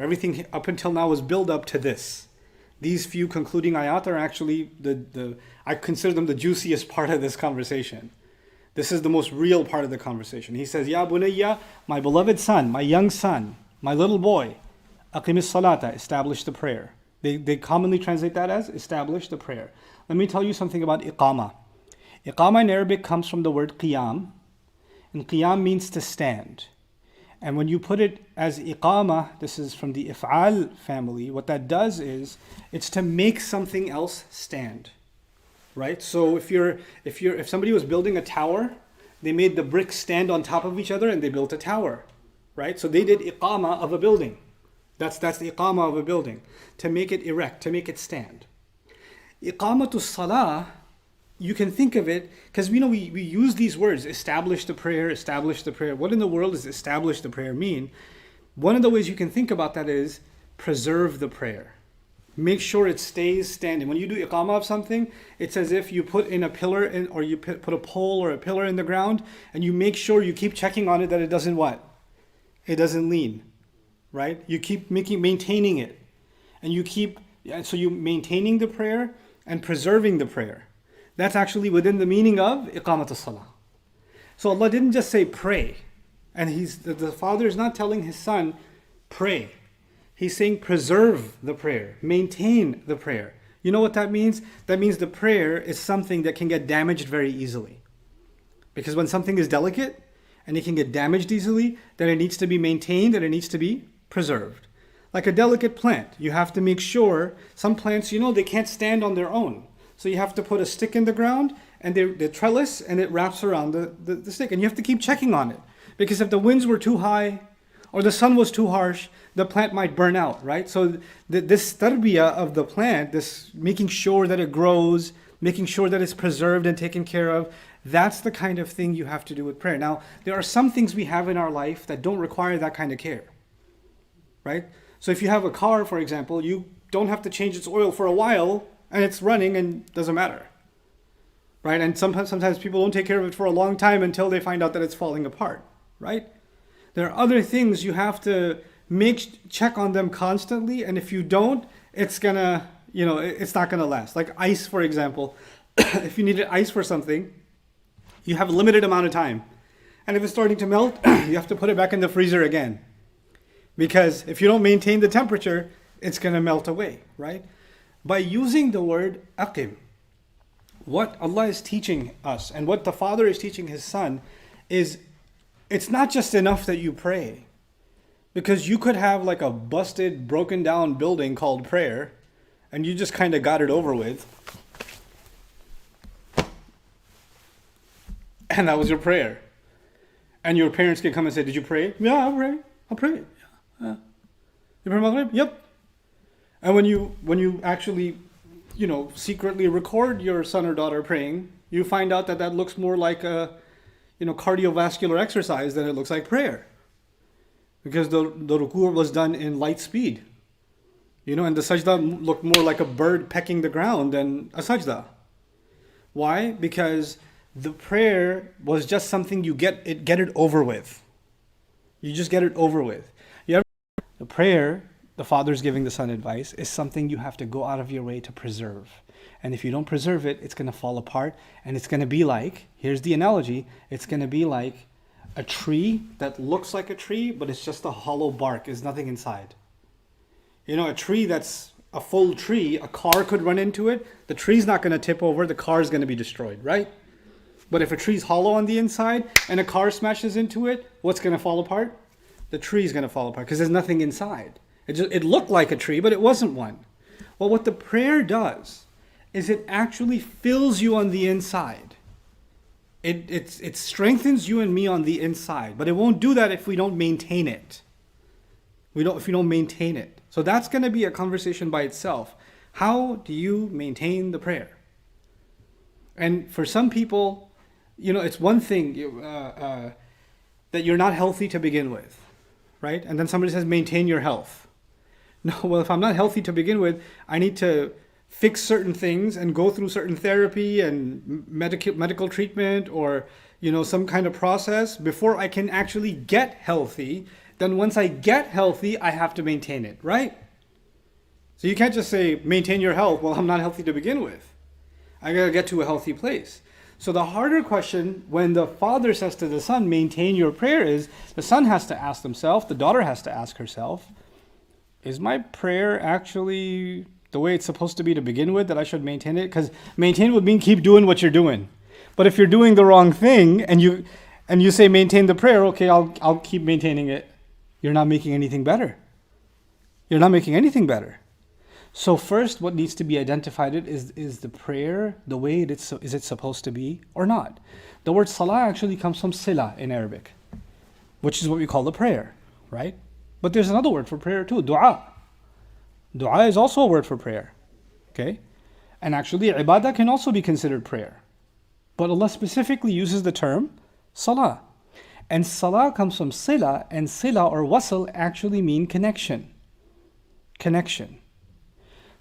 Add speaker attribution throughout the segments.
Speaker 1: Everything up until now was build up to this. These few concluding ayat are actually I consider them the juiciest part of this conversation. This is the most real part of the conversation. He says, Ya bunayya, my beloved son, my young son, my little boy, aqimis salata, establish the prayer. They commonly translate that as establish the prayer. Let me tell you something about iqama. Iqama in Arabic comes from the word qiyam, and qiyam means to stand. And when you put it as iqama, this is from the if'al family, what that does is it's to make something else stand. Right? So if somebody was building a tower, they made the bricks stand on top of each other and they built a tower. Right? So they did iqama of a building. That's the iqama of a building, to make it erect, to make it stand. Iqamatu salah, you can think of it, because we use these words, establish the prayer, establish the prayer. What in the world does establish the prayer mean? One of the ways you can think about that is preserve the prayer. Make sure it stays standing. When you do iqamah of something, it's as if you put in a pillar or you put a pole or a pillar in the ground, and you make sure you keep checking on it that it doesn't what? It doesn't lean. Right? You keep maintaining it. And so you maintaining the prayer and preserving the prayer. That's actually within the meaning of iqamat as-salah. So Allah didn't just say pray. And the father is not telling his son, pray. He's saying preserve the prayer, maintain the prayer. You know what that means? That means the prayer is something that can get damaged very easily. Because when something is delicate and it can get damaged easily, then it needs to be maintained and it needs to be preserved. Like a delicate plant, you have to make sure, some plants, they can't stand on their own. So you have to put a stick in the ground and they trellis and it wraps around the stick. And you have to keep checking on it. Because if the winds were too high or the sun was too harsh, the plant might burn out, right? So this tarbiyah of the plant, this making sure that it grows, making sure that it's preserved and taken care of, that's the kind of thing you have to do with prayer. Now, there are some things we have in our life that don't require that kind of care, right? So if you have a car, for example, you don't have to change its oil for a while and it's running and doesn't matter, right? And sometimes people don't take care of it for a long time until they find out that it's falling apart, right? There are other things you have to check on them constantly, and if you don't, it's not gonna last. Like ice, for example. If you needed ice for something, you have a limited amount of time. And if it's starting to melt, you have to put it back in the freezer again. Because if you don't maintain the temperature, it's gonna melt away, right? By using the word aqim, what Allah is teaching us and what the father is teaching his son is, it's not just enough that you pray. Because you could have like a busted, broken down building called prayer, and you just kind of got it over with. And that was your prayer. And your parents can come and say, did you pray? Yeah, I'll pray. Yeah. You pray Maghrib? Yep. And when you actually, secretly record your son or daughter praying, you find out that looks more like a, cardiovascular exercise than it looks like prayer. Because the ruku' was done in light speed. And the sajda looked more like a bird pecking the ground than a sajda. Why? Because the prayer was just something you get it over with. You just get it over with. The prayer, the father's giving the son advice, is something you have to go out of your way to preserve. And if you don't preserve it, it's going to fall apart. And it's going to be like, here's the analogy, it's going to be like a tree that looks like a tree, but it's just a hollow bark. There's nothing inside. A tree that's a full tree, a car could run into it. The tree's not going to tip over. The car is going to be destroyed, right? But if a tree's hollow on the inside and a car smashes into it, what's going to fall apart? The tree's going to fall apart because there's nothing inside. It looked like a tree, but it wasn't one. Well, what the prayer does is it actually fills you on the inside. It strengthens you and me on the inside, but it won't do that if we don't maintain it. If we don't maintain it. So that's going to be a conversation by itself. How do you maintain the prayer? And for some people, it's one thing that you're not healthy to begin with, right? And then somebody says, maintain your health. No, well, if I'm not healthy to begin with, I need to fix certain things and go through certain therapy and medical treatment or some kind of process before I can actually get healthy. then once I get healthy, I have to maintain it, right? So you can't just say, maintain your health. Well, I'm not healthy to begin with. I gotta get to a healthy place. So the harder question when the father says to the son, maintain your prayer, is the son has to ask himself, the daughter has to ask herself, is my prayer actually the way it's supposed to be to begin with, that I should maintain it? Because maintain would mean keep doing what you're doing. But if you're doing the wrong thing and you say maintain the prayer, okay, I'll keep maintaining it. You're not making anything better. You're not making anything better. So first, what needs to be identified is the prayer the way is it supposed to be or not? The word salah actually comes from sila in Arabic, which is what we call the prayer, right? But there's another word for prayer too, dua. Dua is also a word for prayer, okay? And actually, ibadah can also be considered prayer. But Allah specifically uses the term salah. And salah comes from sila, and sila or wasl actually mean connection. Connection.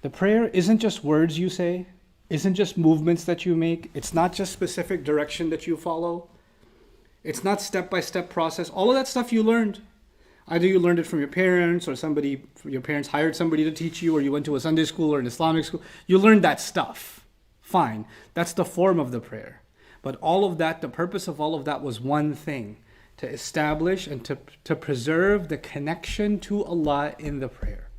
Speaker 1: The prayer isn't just words you say, isn't just movements that you make, it's not just specific direction that you follow, it's not step-by-step process. All of that stuff you learned. Either you learned it from your parents, or your parents hired somebody to teach you, or you went to a Sunday school or an Islamic school. You learned that stuff. Fine. That's the form of the prayer. But all of that, the purpose of all of that was one thing, to establish and to preserve the connection to Allah in the prayer.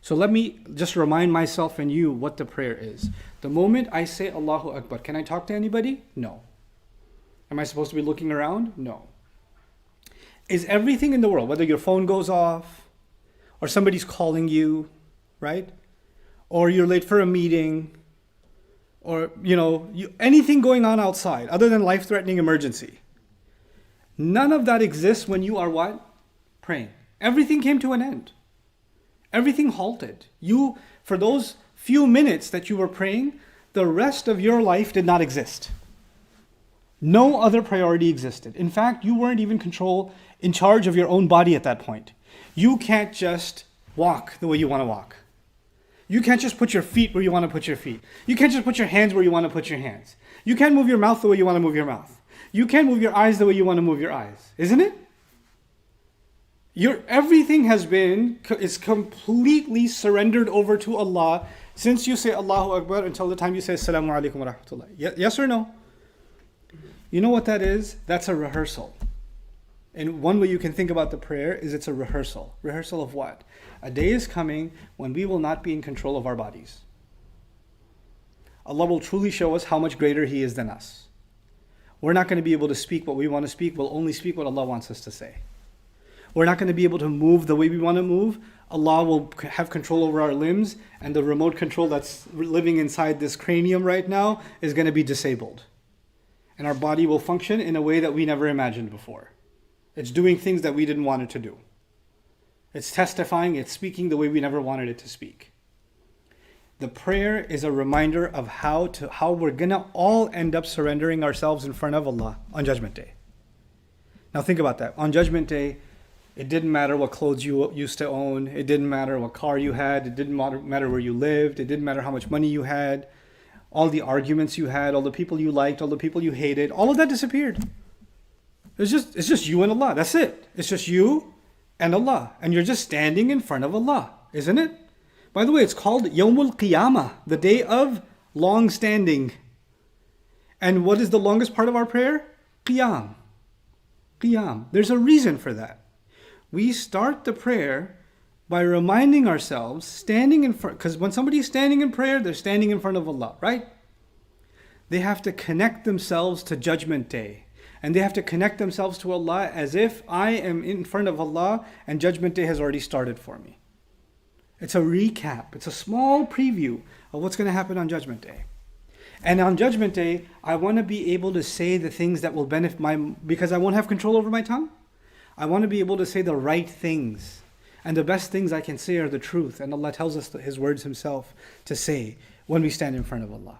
Speaker 1: So let me just remind myself and you what the prayer is. The moment I say Allahu Akbar, can I talk to anybody? No. Am I supposed to be looking around? No. Is everything in the world, whether your phone goes off, or somebody's calling you, right? Or you're late for a meeting, or anything going on outside other than life-threatening emergency. None of that exists when you are what? Praying. Everything came to an end. Everything halted. For those few minutes that you were praying, the rest of your life did not exist. No other priority existed. In fact, you weren't even in charge of your own body at that point. You can't just walk the way you want to walk. You can't just put your feet where you want to put your feet. You can't just put your hands where you want to put your hands. You can't move your mouth the way you want to move your mouth. You can't move your eyes the way you want to move your eyes. Isn't it? Everything is completely surrendered over to Allah since you say Allahu Akbar until the time you say Assalamu alaikum wa rahmatullah. Yes or no? You know what that is? That's a rehearsal. And one way you can think about the prayer is it's a rehearsal. Rehearsal of what? A day is coming when we will not be in control of our bodies. Allah will truly show us how much greater He is than us. We're not going to be able to speak what we want to speak. We'll only speak what Allah wants us to say. We're not going to be able to move the way we want to move. Allah will have control over our limbs, and the remote control that's living inside this cranium right now is going to be disabled. And our body will function in a way that we never imagined before. It's doing things that we didn't want it to do. It's testifying, it's speaking the way we never wanted it to speak. The prayer is a reminder of how we're going to all end up surrendering ourselves in front of Allah on Judgment Day. Now think about that. On Judgment Day, it didn't matter what clothes you used to own. It didn't matter what car you had. It didn't matter where you lived. It didn't matter how much money you had. All the arguments you had, all the people you liked, all the people you hated, all of that disappeared. It's just you and Allah. That's it. It's just you and Allah. And you're just standing in front of Allah, isn't it? By the way, it's called Yawmul Qiyamah, the day of long standing. And what is the longest part of our prayer? Qiyam. Qiyam. There's a reason for that. We start the prayer by reminding ourselves, standing in front, because when somebody's standing in prayer, they're standing in front of Allah, right? They have to connect themselves to Judgment Day. And they have to connect themselves to Allah as if I am in front of Allah and Judgment Day has already started for me. It's a recap. It's a small preview of what's going to happen on Judgment Day. And on Judgment Day, I want to be able to say the things that will benefit because I won't have control over my tongue. I want to be able to say the right things. And the best things I can say are the truth. And Allah tells us His words Himself to say when we stand in front of Allah.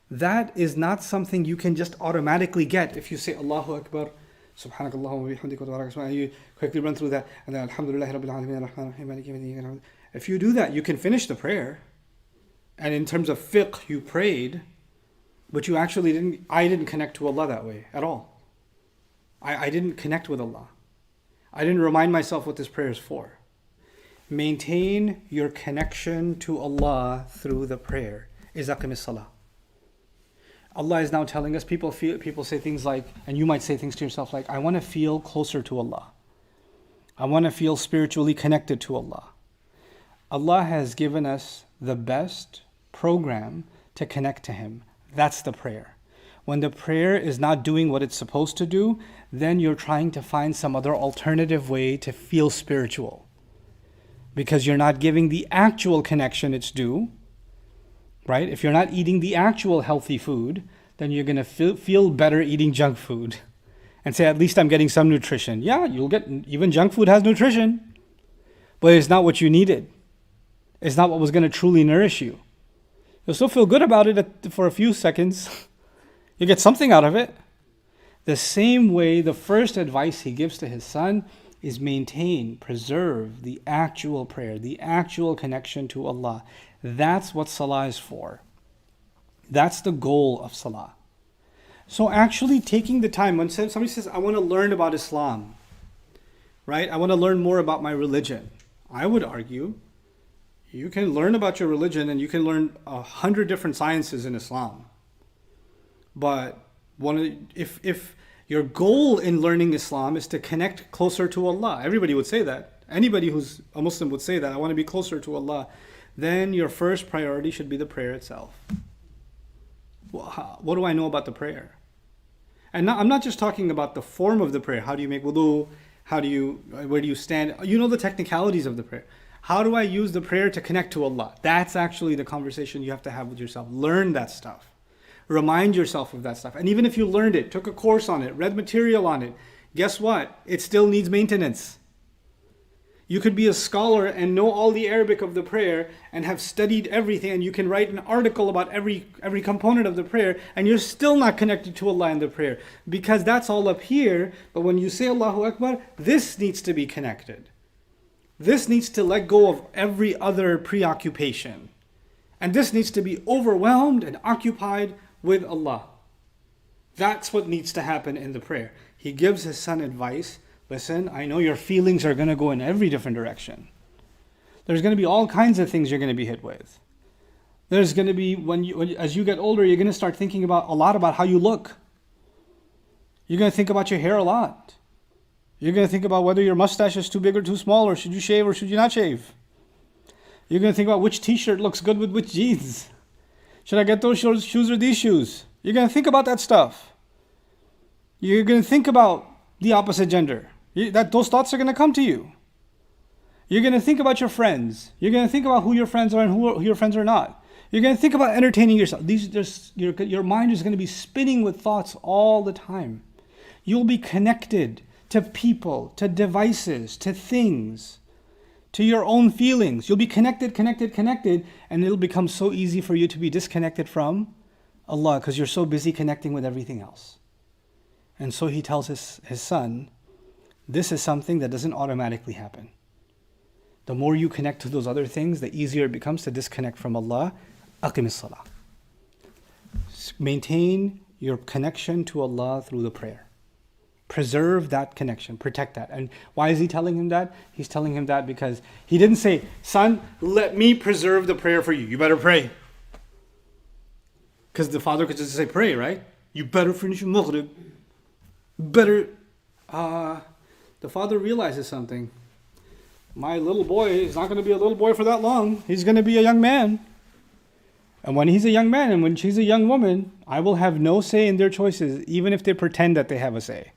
Speaker 1: That is not something you can just automatically get if you say Allahu Akbar, Subhanakallah wa bihamdika wa tabarak ismuka, and you quickly run through that, and then Alhamdulillahi Rabbil Alamin Ar-Rahman Ar-Rahim Maliki Yawmid Din. If you do that, you can finish the prayer. And in terms of fiqh, you prayed, but I didn't connect to Allah that way at all. I didn't connect with Allah. I didn't remind myself what this prayer is for. Maintain your connection to Allah through the prayer. Is aqim as-salah. Allah is now telling us, people say things like, and you might say things to yourself like, I want to feel closer to Allah. I want to feel spiritually connected to Allah. Allah has given us the best program to connect to Him. That's the prayer. When the prayer is not doing what it's supposed to do, then you're trying to find some other alternative way to feel spiritual. Because you're not giving the actual connection its due, right? If you're not eating the actual healthy food, then you're going to feel better eating junk food and say, at least I'm getting some nutrition. Yeah, you'll get, even junk food has nutrition, but it's not what you needed. It's not what was going to truly nourish you. You'll still feel good about it for a few seconds. You get something out of it. The same way, the first advice he gives to his son is maintain, preserve the actual prayer, the actual connection to Allah. That's what salah is for. That's the goal of salah. So actually taking the time, when somebody says, I want to learn about Islam, right? I want to learn more about my religion. I would argue, you can learn about your religion and you can learn 100 different sciences in Islam. But if your goal in learning Islam is to connect closer to Allah, everybody would say that. Anybody who's a Muslim would say that, I want to be closer to Allah. Then your first priority should be the prayer itself. What do I know about the prayer? And I'm not just talking about the form of the prayer. How do you make wudu? Where do you stand? You know the technicalities of the prayer. How do I use the prayer to connect to Allah? That's actually the conversation you have to have with yourself. Learn that stuff. Remind yourself of that stuff. And even if you learned it, took a course on it, read material on it, guess what? It still needs maintenance. You could be a scholar and know all the Arabic of the prayer and have studied everything, and you can write an article about every component of the prayer, and you're still not connected to Allah in the prayer, because that's all up here. But when you say Allahu Akbar, this needs to be connected. This needs to let go of every other preoccupation. And this needs to be overwhelmed and occupied with Allah. That's what needs to happen in the prayer. He gives his son advice. Listen, I know your feelings are going to go in every different direction. There's going to be all kinds of things you're going to be hit with. There's going to be, as you get older, you're going to start thinking a lot about how you look. You're going to think about your hair a lot. You're going to think about whether your mustache is too big or too small, or should you shave or should you not shave. You're going to think about which t-shirt looks good with which jeans. Should I get those shoes or these shoes? You're going to think about that stuff. You're going to think about the opposite gender. Those thoughts are going to come to you. You're going to think about your friends. You're going to think about who your friends are and who your friends are not. You're going to think about entertaining yourself. Your mind is going to be spinning with thoughts all the time. You'll be connected to people, to devices, to things, to your own feelings. You'll be connected, and it'll become so easy for you to be disconnected from Allah because you're so busy connecting with everything else. And so he tells his son, this is something that doesn't automatically happen. The more you connect to those other things, the easier it becomes to disconnect from Allah. Aqim as-salah. Maintain your connection to Allah through the prayer. Preserve that connection, protect that. And why is he telling him that? He's telling him that because he didn't say, son, let me preserve the prayer for you. You better pray. Because the father could just say, pray, right? You better finish your maghrib. The father realizes something. My little boy is not going to be a little boy for that long. He's going to be a young man. And when he's a young man and when she's a young woman, I will have no say in their choices, even if they pretend that they have a say.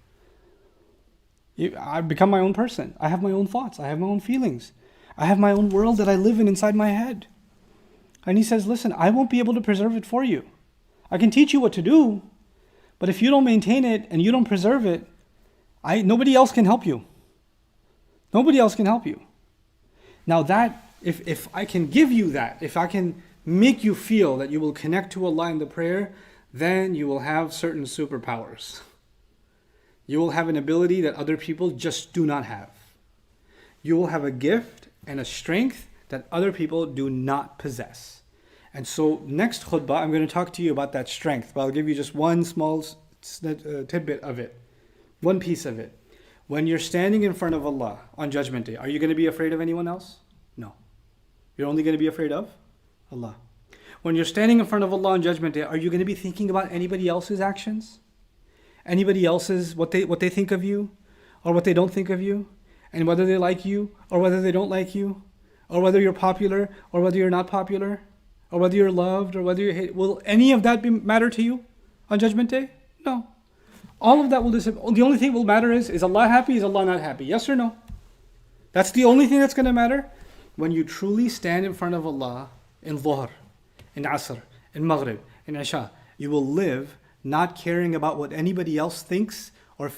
Speaker 1: I become my own person. I have my own thoughts. I have my own feelings. I have my own world that I live in inside my head. And he says, listen, I won't be able to preserve it for you. I can teach you what to do, but if you don't maintain it and you don't preserve it, nobody else can help you. Nobody else can help you. Now that, if I can give you that, if I can make you feel that you will connect to Allah in the prayer, then you will have certain superpowers. You will have an ability that other people just do not have. You will have a gift and a strength that other people do not possess. And so next khutbah, I'm going to talk to you about that strength, but I'll give you just one small tidbit of it, one piece of it. When you're standing in front of Allah on Judgment Day, are you going to be afraid of anyone else? No. You're only going to be afraid of Allah. When you're standing in front of Allah on Judgment Day, are you going to be thinking about anybody else's actions? Anybody else's, what they think of you, or what they don't think of you, and whether they like you, or whether they don't like you, or whether you're popular, or whether you're not popular, or whether you're loved, or whether you're hated? Will any of that matter to you on Judgment Day? No. All of that will disappear. The only thing that will matter is Allah happy, is Allah not happy? Yes or no? That's the only thing that's going to matter. When you truly stand in front of Allah in Dhuhr, in Asr, in Maghrib, in Isha, you will live not caring about what anybody else thinks or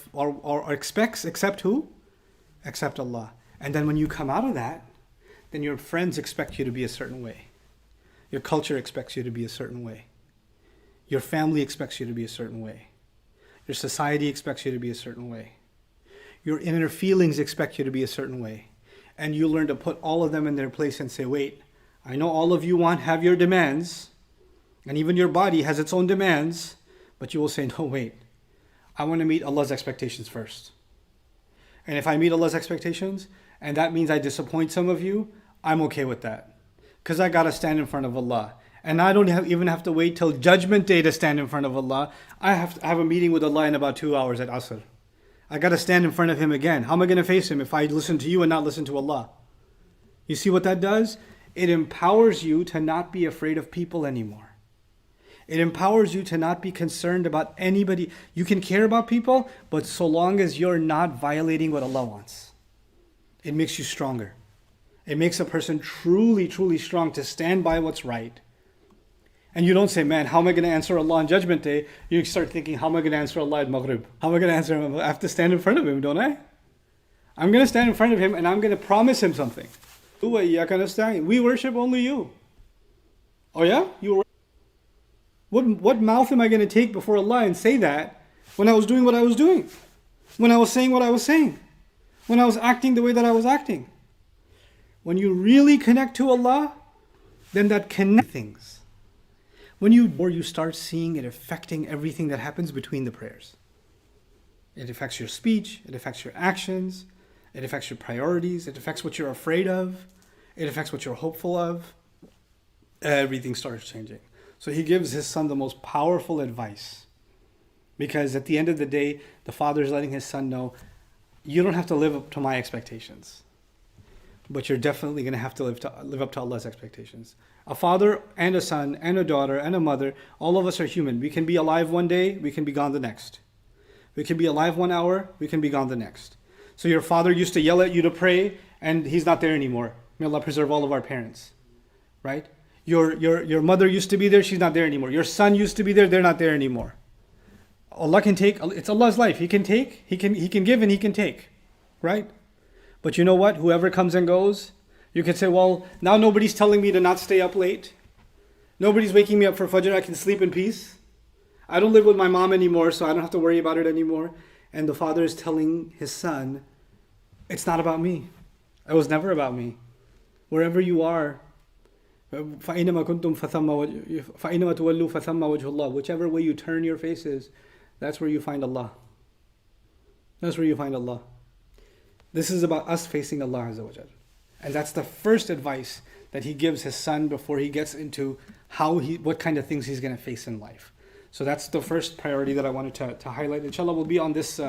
Speaker 1: expects, except who? Except Allah. And then when you come out of that, then your friends expect you to be a certain way. Your culture expects you to be a certain way. Your family expects you to be a certain way. Your society expects you to be a certain way. Your inner feelings expect you to be a certain way. And you learn to put all of them in their place and say, wait, I know all of you have your demands, and even your body has its own demands, but you will say, no, wait, I want to meet Allah's expectations first. And if I meet Allah's expectations, and that means I disappoint some of you, I'm okay with that. Because I got to stand in front of Allah. And I don't even have to wait till Judgment Day to stand in front of Allah. I have to have a meeting with Allah in about 2 hours at Asr. I got to stand in front of Him again. How am I going to face Him if I listen to you and not listen to Allah? You see what that does? It empowers you to not be afraid of people anymore. It empowers you to not be concerned about anybody. You can care about people, but so long as you're not violating what Allah wants. It makes you stronger. It makes a person truly, truly strong to stand by what's right. And you don't say, man, how am I going to answer Allah on Judgment Day? You start thinking, how am I going to answer Allah at Maghrib? How am I going to answer Him? I have to stand in front of Him, don't I? I'm going to stand in front of Him and I'm going to promise Him something. We worship only you. Oh yeah? What mouth am I going to take before Allah and say that when I was doing what I was doing? When I was saying what I was saying? When I was acting the way that I was acting? When you really connect to Allah, then that connects things. When you start seeing it affecting everything that happens between the prayers. It affects your speech, it affects your actions, it affects your priorities, it affects what you're afraid of, it affects what you're hopeful of. Everything starts changing. So he gives his son the most powerful advice. Because at the end of the day, the father is letting his son know, you don't have to live up to my expectations. But you're definitely going to have to live up to Allah's expectations. A father and a son and a daughter and a mother, all of us are human. We can be alive one day, we can be gone the next. We can be alive 1 hour, we can be gone the next. So your father used to yell at you to pray, and he's not there anymore. May Allah preserve all of our parents. Right? Your mother used to be there, she's not there anymore. Your son used to be there, they're not there anymore. Allah can take, it's Allah's life. He can take, He can give and He can take. Right? But you know what? Whoever comes and goes, you can say, well, now nobody's telling me to not stay up late. Nobody's waking me up for Fajr, I can sleep in peace. I don't live with my mom anymore, so I don't have to worry about it anymore. And the father is telling his son, it's not about me. It was never about me. Wherever you are, فَأَيْنَمَا كُنْتُمْ فَثَمَّ تُوَلُّوا فَثَمَّ وَجْهُ اللَّهِ. Whichever way you turn your faces, that's where you find Allah. That's where you find Allah. This is about us facing Allah Azza wa Jal. And that's the first advice that he gives his son before he gets into what kind of things he's going to face in life. So that's the first priority that I wanted to highlight. Inshallah, we'll be on this